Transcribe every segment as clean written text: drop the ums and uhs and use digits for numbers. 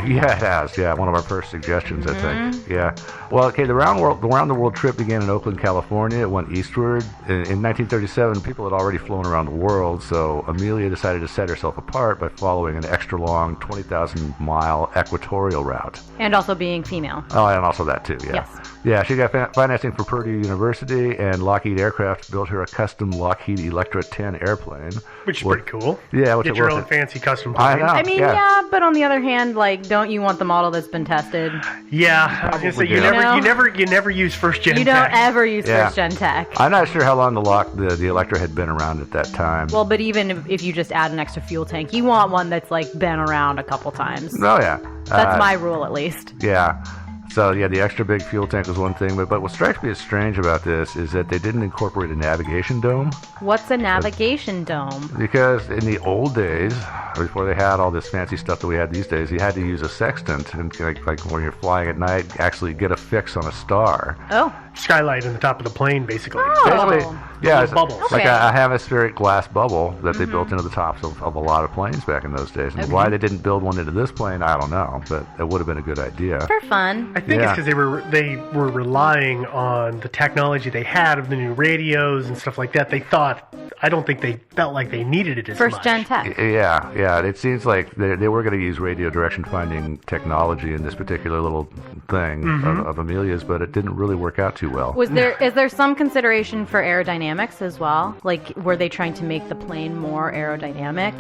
Yeah, it has. Yeah, one of our first suggestions, I think. Yeah. Well, okay, the round the world trip began in Oakland, California. It went eastward. In 1937, people had already flown around the world, so Amelia decided to set herself apart by following an extra long 20,000-mile equatorial route. And also being female. Oh, and also that too, yeah. Yes. Yeah, she got financing for Purdue University, and Lockheed Aircraft built her a custom Lockheed Electra 10 airplane. Which is pretty cool. Yeah, Get your own fancy custom I plane. know. I mean, yeah, but on the other hand, like, don't you want the model that's been tested? Yeah, I was gonna say you never use first gen. You don't ever use first gen tech. I'm not sure how long the Electra had been around at that time. Well, but even if you just add an extra fuel tank, you want one that's like been around a couple times. Oh yeah, That's my rule, at least. Yeah. So, yeah, the extra big fuel tank was one thing, but what strikes me as strange about this is that they didn't incorporate a navigation dome. What's a navigation dome? Because in the old days, before they had all this fancy stuff that we had these days, you had to use a sextant, and like when you're flying at night, actually get a fix on a star. Oh. Skylight in the top of the plane, basically. Basically, yeah, it's bubbles. like a hemispheric glass bubble that they built into the tops of a lot of planes back in those days. And why they didn't build one into this plane, I don't know, but it would have been a good idea. For fun. I think it's because they were relying on the technology they had of the new radios and stuff like that. I don't think they felt like they needed it as much. First gen tech. Yeah. It seems like they were going to use radio direction finding technology in this particular little thing of Amelia's, but it didn't really work out too well. Is there some consideration for aerodynamics as well? Like, were they trying to make the plane more aerodynamic?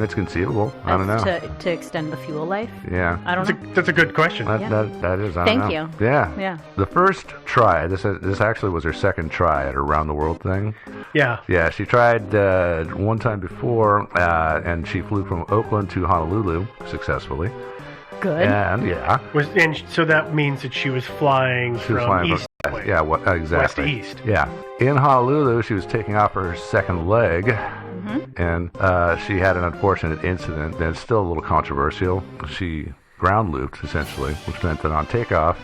It's conceivable. I don't know. To extend the fuel life? Yeah. I don't know. That's a good question. That is. I don't Thank know. you. Yeah. The first try, this actually was her second try at her round the world thing. Yeah. Yeah, she tried one time before, and she flew from Oakland to Honolulu successfully. Good. And so that means that she was flying from east. Exactly. West to east. Yeah. In Honolulu, she was taking off her second leg, and she had an unfortunate incident that's still a little controversial. She ground looped, essentially, which meant that on takeoff,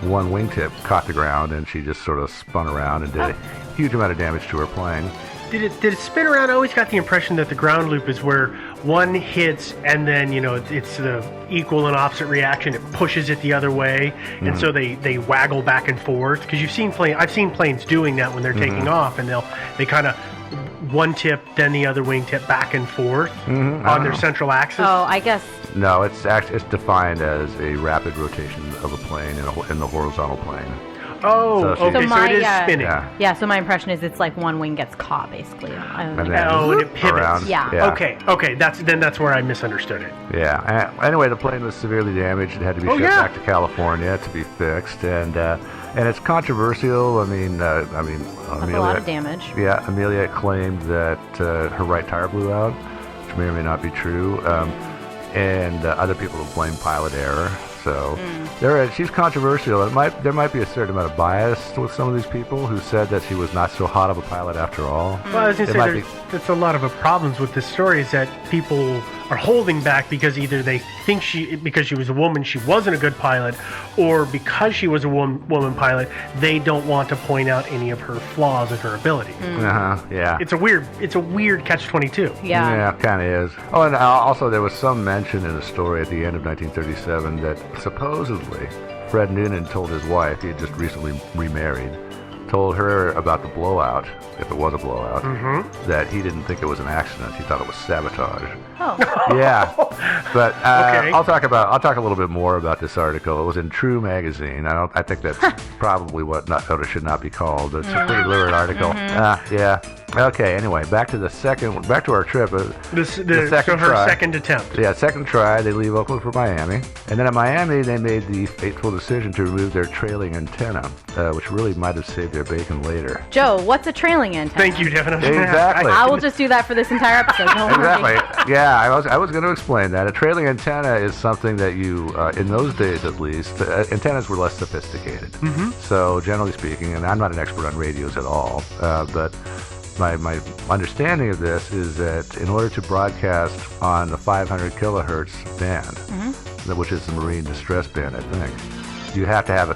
one wingtip caught the ground, and she just sort of spun around and did a huge amount of damage to her plane. Did it spin around? I always got the impression that the ground loop is where one hits and then, it's the equal and opposite reaction. It pushes it the other way. And so they waggle back and forth. Because I've seen planes doing that when they're taking off, and they kind of one tip, then the other wing tip back and forth on their central axis. Oh, I guess. No, it's defined as a rapid rotation of a plane in the horizontal plane. Oh, okay, so it is spinning. Yeah, so my impression is it's like one wing gets caught, basically. And it pivots. Around. Yeah. Okay, that's where I misunderstood it. Yeah. Anyway, the plane was severely damaged. It had to be shipped back to California to be fixed, and it's controversial. I mean, that's Amelia, a lot of damage. Yeah, Amelia claimed that her right tire blew out, which may or may not be true, and other people have blamed pilot error. So she's controversial. There might be a certain amount of bias with some of these people who said that she was not so hot of a pilot after all. Well, I was going to say, that's a lot of the problems with this story is that people are holding back because either they think because she was a woman, she wasn't a good pilot, or because she was a woman pilot, they don't want to point out any of her flaws of her ability. Yeah. It's a weird catch-22. Yeah, kind of is. Oh, and also there was some mention in the story at the end of 1937 that supposedly Fred Noonan told his wife, he had just recently remarried, told her about the blowout, if it was a blowout, that he didn't think it was an accident. He thought it was sabotage. Oh. Yeah. But okay. I'll talk a little bit more about this article. It was in True Magazine. I think that's probably what it should not be called. It's a pretty lurid article. Yeah. Okay. Anyway, back to our trip. The second attempt. Yeah, second try. They leave Oakland for Miami, and then at Miami they made the fateful decision to remove their trailing antenna, which really might have saved their bacon later. Joe, what's a trailing antenna? Thank you, Devin. Exactly. I will just do that for this entire episode. Exactly. Yeah, I was going to explain that. A trailing antenna is something that you, in those days at least, antennas were less sophisticated. So generally speaking, and I'm not an expert on radios at all, but my understanding of this is that in order to broadcast on the 500 kilohertz band, which is the Marine Distress Band, I think, you have to have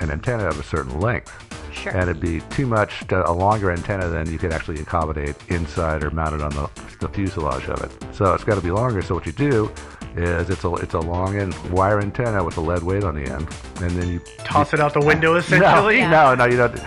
an antenna of a certain length. Sure. And it'd be too much, a longer antenna than you could actually accommodate inside or mounted on the fuselage of it. So it's got to be longer. So what you do is it's a long end wire antenna with a lead weight on the end, and then you Toss it out the window, essentially. No, you don't.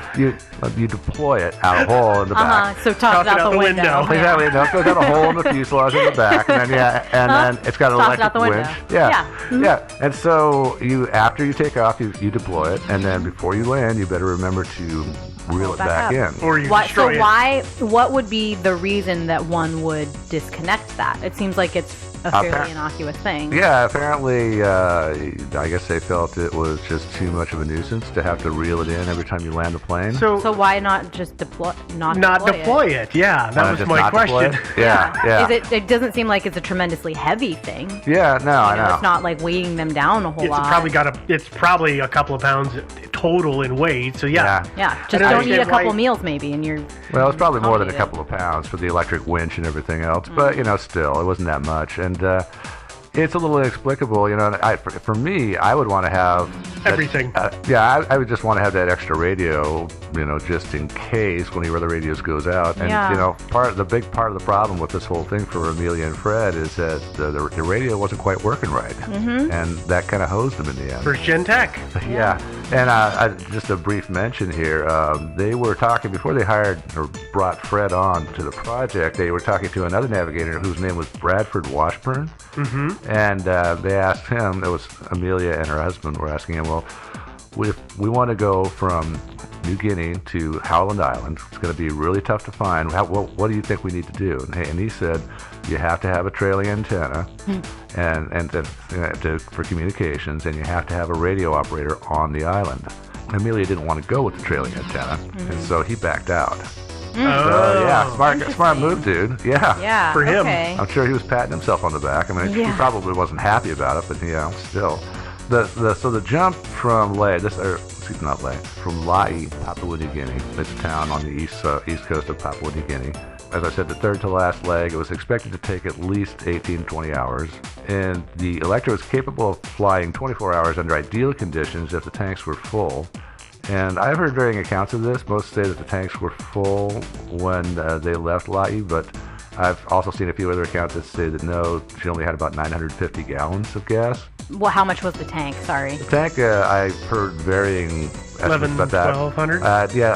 You deploy it out a hole in the back. So toss it out the window. Exactly. No, it goes out a hole in the fuselage in the back, and then it's got an Toss it out electric the window. winch. Yeah. Yeah. And so after you take off, you deploy it, and then before you land, you better remember to reel it back in. Or you destroy it. What would be the reason that one would disconnect that? It seems like it's a fairly innocuous thing. Yeah, apparently, I guess they felt it was just too much of a nuisance to have to reel it in every time you land the plane. So why not just deploy it? Yeah, that was my question. Yeah. It doesn't seem like it's a tremendously heavy thing. Yeah, no, I know. It's not like weighing them down a whole lot. It's probably a couple of pounds total in weight. So yeah. Yeah, just don't eat a couple meals maybe, and you're. Well, it's probably more than a couple of pounds for the electric winch and everything else, but still, it wasn't that much, and it's a little inexplicable. For me, I would want to have everything. I would just want to have that extra radio, just in case one of your other radios goes out. And the big part of the problem with this whole thing for Amelia and Fred is that the radio wasn't quite working right, and that kind of hosed them in the end. First Gen Tech. Yeah. And just a brief mention here, they were talking, before they hired or brought Fred on to the project, they were talking to another navigator whose name was Bradford Washburn. And they asked him, it was Amelia and her husband were asking him, well, we want to go from New Guinea to Howland Island. It's going to be really tough to find. What do you think we need to do? And he said, you have to have a trailing antenna for communications, and you have to have a radio operator on the island. Amelia didn't want to go with the trailing antenna, and so he backed out. Smart move, dude. Yeah. For him. Okay. I'm sure he was patting himself on the back. I mean, he probably wasn't happy about it, but still. So the jump from from Lae, Papua New Guinea. It's a town on the east coast of Papua New Guinea. As I said, the third to last leg, it was expected to take at least 18 to 20 hours. And the Electra was capable of flying 24 hours under ideal conditions if the tanks were full. And I've heard varying accounts of this. Most say that the tanks were full when they left Lae, but I've also seen a few other accounts that say that no, she only had about 950 gallons of gas. Well, how much was the tank? Sorry. The tank, I've heard varying estimates about that. 1,200?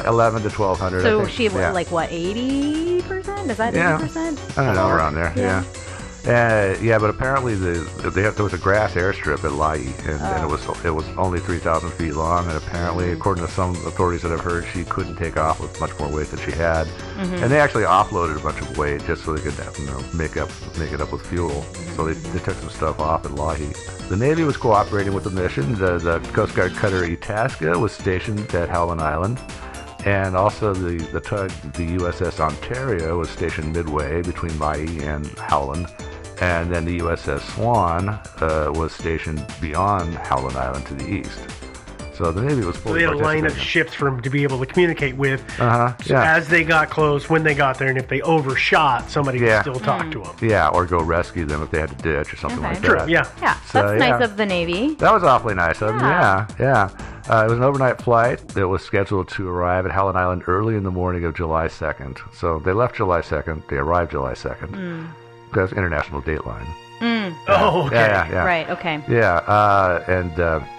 11 to 1,200. So she was 80%? Is that 80%? I don't know, around there. Yeah. But apparently there was a grass airstrip at Lae, and it was only 3,000 feet long, and apparently, according to some authorities that I've heard, she couldn't take off with much more weight than she had, and they actually offloaded a bunch of weight just so they could make it up with fuel. So they took some stuff off at Lae. The Navy was cooperating with the mission. The Coast Guard cutter Itasca was stationed at Howland Island. And also the tug, the USS Ontario, was stationed midway between Lae and Howland. And then the USS Swan was stationed beyond Howland Island to the east. So the Navy was fully they had a line of participating. ships for them to be able to communicate with. So as they got close, when they got there, and if they overshot, somebody could still talk to them. Yeah, or go rescue them if they had to ditch or something like True, that. yeah. Yeah, So, that's nice of the Navy. That was awfully nice of them. Yeah. It was an overnight flight that was scheduled to arrive at Howland Island early in the morning of July 2nd. So they left July 2nd. They arrived July 2nd. Because International Dateline. Oh, okay. Yeah. Right, okay. Yeah,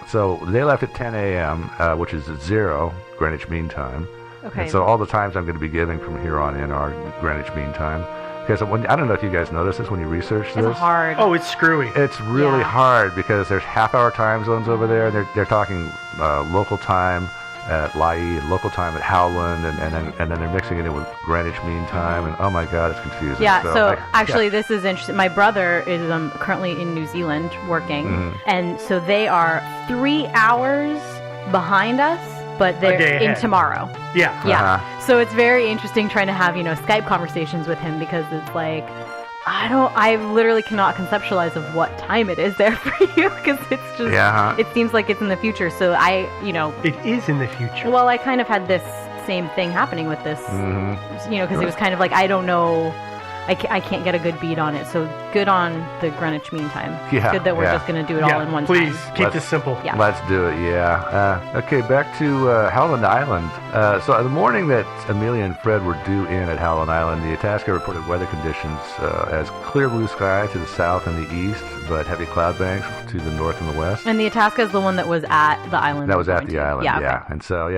so they left at 10 a.m., which is 0 Greenwich Mean Time. Okay. And so all the times I'm going to be giving from here on in are Greenwich Mean Time. Because I don't know if you guys notice this when you research this. It's hard. Oh, it's screwy. It's really hard because there's half-hour time zones over there. And they're talking local time at Lae and local time at Howland, and then they're mixing it in with Greenwich Mean Time, and oh my God, it's confusing. Yeah, this is interesting. My brother is currently in New Zealand working, and so they are 3 hours behind us, but they're in tomorrow. Yeah. So it's very interesting trying to have Skype conversations with him, because it's like I literally cannot conceptualize of what time it is there for you, because it's just it seems like it's in the future. So it is in the future. Well, I kind of had this same thing happening with this, because it was kind of like I I can't get a good beat on it. So good on the Greenwich Mean Time. Yeah, good that we're just going to do it all in one please, time. keep this simple. Yeah. Let's do it, okay, back to Howland Island. So the morning that Amelia and Fred were due in at Howland Island, the Itasca reported weather conditions as clear blue sky to the south and the east, but heavy cloud banks to the north and the west. And the Itasca is the one that was at the island. That was at the island, yeah. And so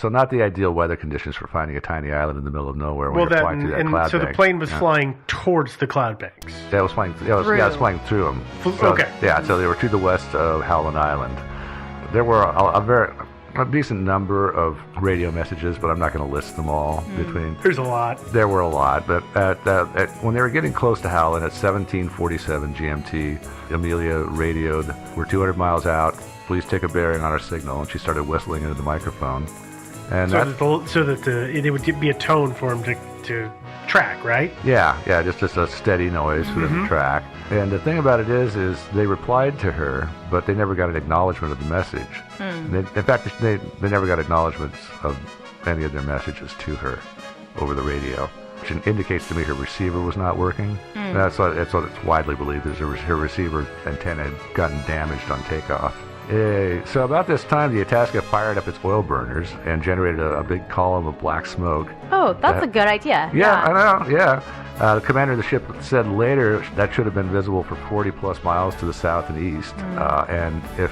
not the ideal weather conditions for finding a tiny island in the middle of nowhere when you're flying through that cloud so bank. the plane was flying towards the cloud banks. Yeah, it was flying. It was flying through them. Okay. Yeah, so they were to the west of Howland Island. There were a decent number of radio messages, but I'm not going to list them all. There's a lot. There were a lot, but when they were getting close to Howland at 17:47 GMT, Amelia radioed, "We're 200 miles out. Please take a bearing on our signal," and she started whistling into the microphone. And so that it would be a tone for him to track, right? Yeah, just a steady noise for them to track. And the thing about it is they replied to her, but they never got an acknowledgement of the message. In fact, they never got acknowledgments of any of their messages to her over the radio, which indicates to me her receiver was not working. That's what it's widely believed is her receiver antenna had gotten damaged on takeoff. So about this time, the Itasca fired up its oil burners and generated a big column of black smoke. Oh, that's a good idea. Yeah, I know, yeah. The commander of the ship said later that should have been visible for 40-plus miles to the south and east. And if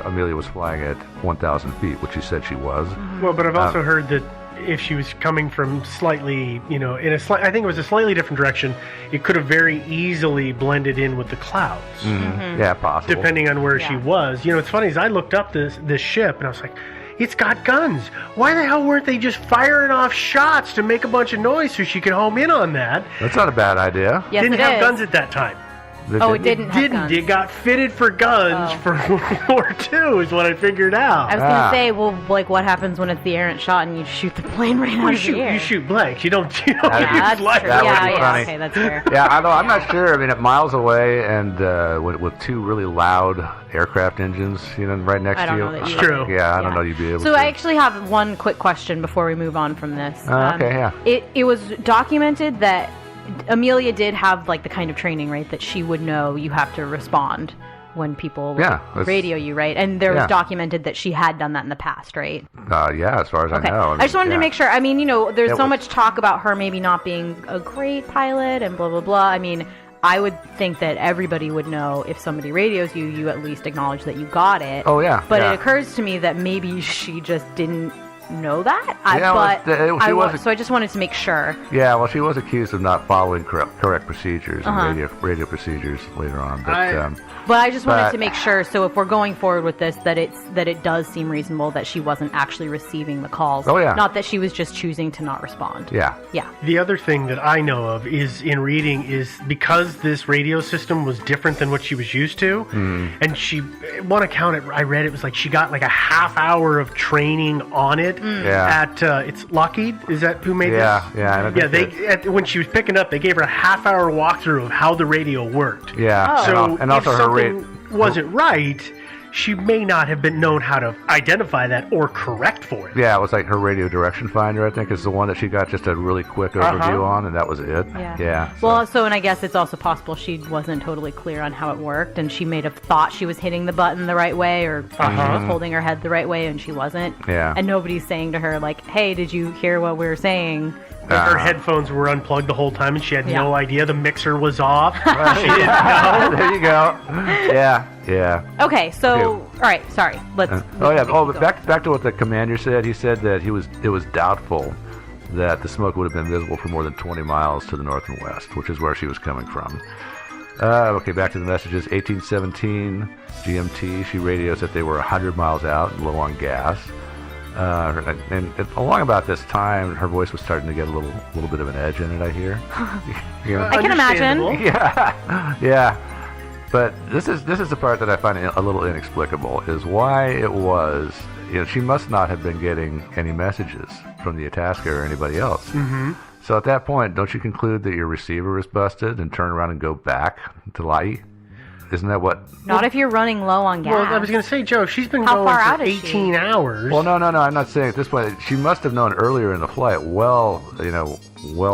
Amelia was flying at 1,000 feet, which she said she was. Well, but I've also heard that if she was coming from slightly, I think it was a slightly different direction, it could have very easily blended in with the clouds. Yeah, possible. Depending on where she was. It's funny, as I looked up this ship, and I was like, it's got guns. Why the hell weren't they just firing off shots to make a bunch of noise so she could home in on that? That's not a bad idea. Yes, Didn't have guns at that time. It didn't have guns. It got fitted for guns for World War II is what I figured out. I was going to say, well, like, what happens when it's the errant shot and you shoot the plane right out of the air? You shoot blanks. You don't use lights. Okay, that's fair. Yeah, I'm not sure. I mean, at miles away and with two really loud aircraft engines, right next to you. It's true. Yeah, I don't know you'd be able to. So I actually have one quick question before we move on from this. Okay, yeah. It was documented that Amelia did have like the kind of training, right, that she would know you have to respond when people radio you, right? And there was documented that she had done that in the past, right? Yeah, as far as I know. I just wanted to make sure. I mean, there's so much talk about her maybe not being a great pilot and blah, blah, blah. I mean, I would think that everybody would know if somebody radios you, you at least acknowledge that you got it. Oh, yeah. But it occurs to me that maybe she just didn't know that. So I just wanted to make sure. Yeah, well, she was accused of not following correct procedures and radio procedures later on. But I just wanted to make sure. So if we're going forward with this, that it does seem reasonable that she wasn't actually receiving the calls. Oh yeah. Not that she was just choosing to not respond. Yeah. Yeah. The other thing that I know of is in reading is because this radio system was different than what she was used to, and she, one account I read, it was like she got like a half hour of training on it. At it's Lockheed. Is that who made this? Yeah. When she was picking up, they gave her a half hour walkthrough of how the radio worked. Yeah. So and also her wasn't right, she may not have been known how to identify that or correct for it. Yeah, it was like her radio direction finder, I think, is the one that she got just a really quick overview on, and that was it. Yeah. Well, and I guess it's also possible she wasn't totally clear on how it worked, and she may have thought she was hitting the button the right way, or she was holding her head the right way, and she wasn't. Yeah. And nobody's saying to her, like, hey, did you hear what we were saying? Her headphones were unplugged the whole time, and she had no idea the mixer was off. She didn't know. There you go. Yeah. Okay, so all right, sorry. Let's. But back to what the commander said. He said that it was doubtful that the smoke would have been visible for more than 20 miles to the north and west, which is where she was coming from. Okay, back to the messages. 1817 GMT. She radios that they were 100 miles out and low on gas. And along about this time, her voice was starting to get a little bit of an edge in it, I hear. I can imagine. Yeah. But this is the part that I find a little inexplicable, is why it was, she must not have been getting any messages from the Itasca or anybody else. Mm-hmm. So at that point, don't you conclude that your receiver is busted and turn around and go back to La'i? Isn't that what? Not if you're running low on gas. Well, I was going to say, Joe, she's been How going far for out is 18 hours. Well, no. I'm not saying at this point. She must have known earlier in the flight, well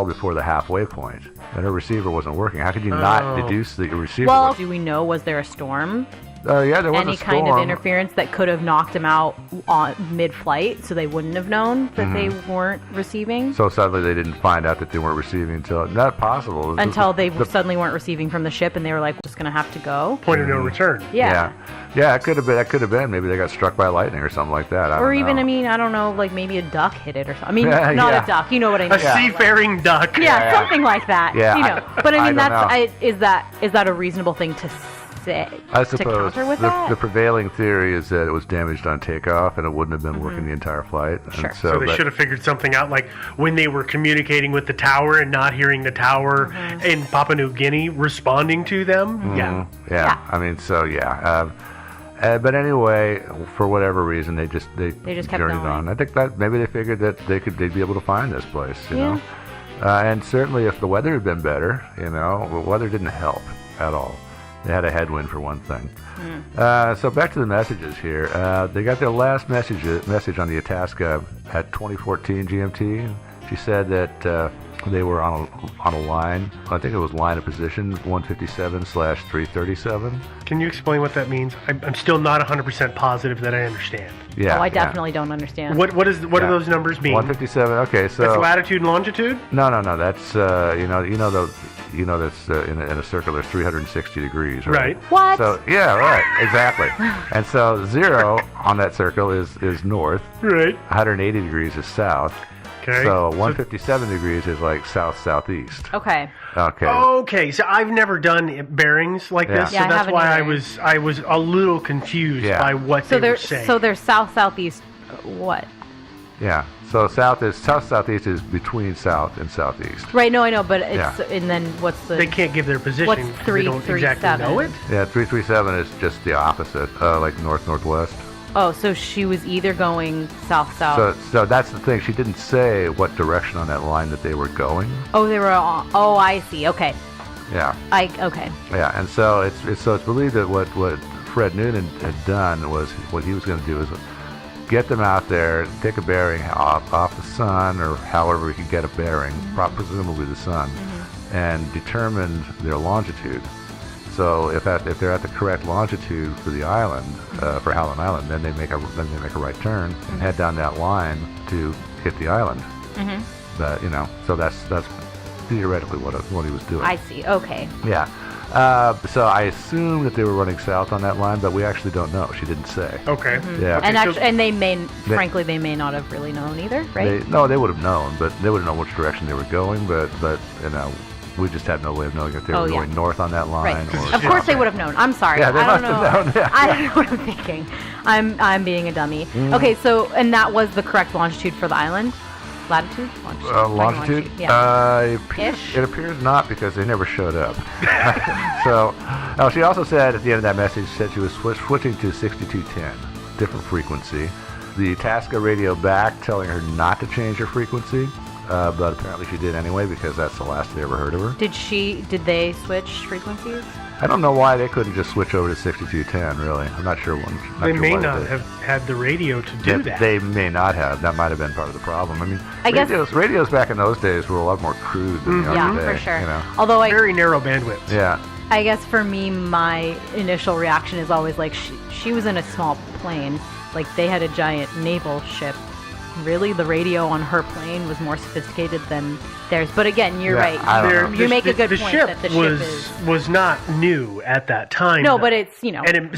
before the halfway point, that her receiver wasn't working. How could you not deduce that your receiver? Well, do we know, was there a storm? Yeah, there was Any a storm. kind of interference that could have knocked them out on mid-flight, so they wouldn't have known that they weren't receiving? So suddenly they didn't find out that they weren't receiving until not possible. Until they suddenly weren't receiving from the ship, and they were like, "We're just gonna have to go." Point of no return. Yeah. Yeah, it could have been. That could have been. Maybe they got struck by lightning or something like that. I don't know. I don't know, like maybe a duck hit it or something. I mean, not a duck. You know what I mean? A seafaring duck. Yeah, something like that. Yeah, you know. But I mean, is that a reasonable thing to say? I suppose to counter with that? the prevailing theory is that it was damaged on takeoff and it wouldn't have been working the entire flight. Sure. And So they should have figured something out, like when they were communicating with the tower and not hearing the tower in Papua New Guinea responding to them. Yeah. I mean, but anyway, for whatever reason, they just kept journeyed going. on. I think that maybe they figured that they'd be able to find this place, you know. And certainly, if the weather had been better, the weather didn't help at all. They had a headwind for one thing. So back to the messages here. They got their last message on the Itasca at 2014 GMT. She said that they were on a line. I think it was line of position 157/337. Can you explain what that means? I'm still not 100% positive that I understand. Yeah. I definitely don't understand. What do those numbers mean? 157. Okay, so that's latitude and longitude. No. That's that's in a circle. There's 360 degrees, right? What? So right, exactly. And so 0 on that circle is north. Right. 180 degrees is south. Okay. So 157 degrees is like south-southeast. Okay. Okay. So I've never done bearings like this, so Yeah, that's why either. I was a little confused by what they were saying. So they're south-southeast. What? Yeah. So south-southeast is between south and southeast. Right. No, I know, but it's and then what's the? They can't give their position. What's because they don't exactly 337? know it. Yeah, 337 is just the opposite, like north-northwest. Oh, so she was either going south-south. So that's the thing. She didn't say what direction on that line that they were going. Oh, they were on. Oh, I see. Okay. Yeah. Okay. Yeah, and so it's believed that what Fred Noonan had done was what he was going to do is get them out there, take a bearing off the sun or however he could get a bearing, presumably the sun, and determine their longitude. So if they're at the correct longitude for the island, for Howland Island, then they make a right turn and head down that line to hit the island. But so that's theoretically what he was doing. I see. Okay. Yeah. So I assume that they were running south on that line, but we actually don't know. She didn't say. Okay. Yeah. And they may not have really known either, right? They would have known, but they wouldn't know which direction they were going. But we just had no way of knowing if they were going north on that line. Right. Of course they would have known. I'm sorry. Yeah, they I don't must know. have known. Yeah. I don't know what I'm thinking. I'm being a dummy. Okay, so and that was the correct longitude for the island. Latitude? Longitude? Yeah. It appears not because they never showed up. So, she also said at the end of that message, said she was switching to 6210, different frequency. The Itasca radio back telling her not to change her frequency, but apparently she did anyway because that's the last they ever heard of her. Did they switch frequencies? I don't know why they couldn't just switch over to 6210, really. I'm not sure. They may not have had the radio to do that. They may not have. That might have been part of the problem. I mean, guess radios back in those days were a lot more crude than they are today. For sure. Although very narrow bandwidth. Yeah. I guess for me, my initial reaction is always like, she was in a small plane. Like, they had a giant naval ship. Really, the radio on her plane was more sophisticated than theirs. But again, you're right. You make a good point that the ship was not new at that time. No, though. but it's,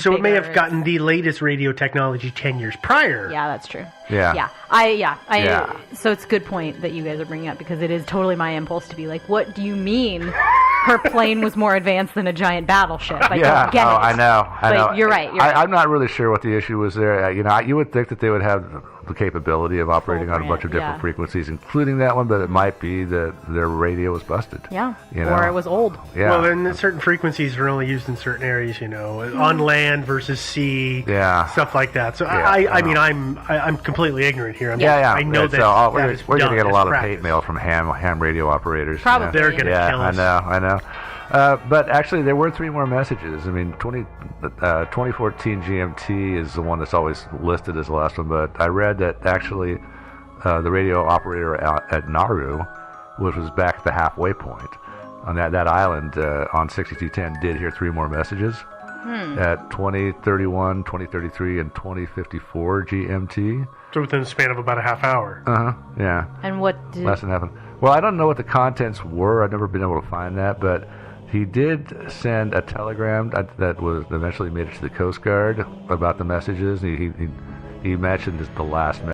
so it may have gotten the latest radio technology 10 years prior. Yeah, that's true. Yeah. So it's a good point that you guys are bringing up because it is totally my impulse to be like, what do you mean her plane was more advanced than a giant battleship? I don't get it. I know. But you're right. I'm not really sure what the issue was there. You would think that they would have the capability of operating on a bunch of different frequencies, including that one, but it might be that their radio was busted. Yeah. Or it was old. Yeah. Well, then certain frequencies are only used in certain areas, on land versus sea, stuff like that. So I mean, I'm completely ignorant here. I know that. So we're going to get a lot of hate mail from ham radio operators. Probably. They're going to kill us. I know. But actually, there were 3 more messages. I mean, 2014 GMT is the one that's always listed as the last one, but I read that actually the radio operator at Nauru, which was back at the halfway point on that island on 6210, did hear 3 more messages at 2031, 2033, and 2054 GMT. So within the span of about a half hour. Yeah. And what did... Less than happened. Well, I don't know what the contents were. I've never been able to find that, but he did send a telegram that was eventually made it to the Coast Guard about the messages. He mentioned the last message.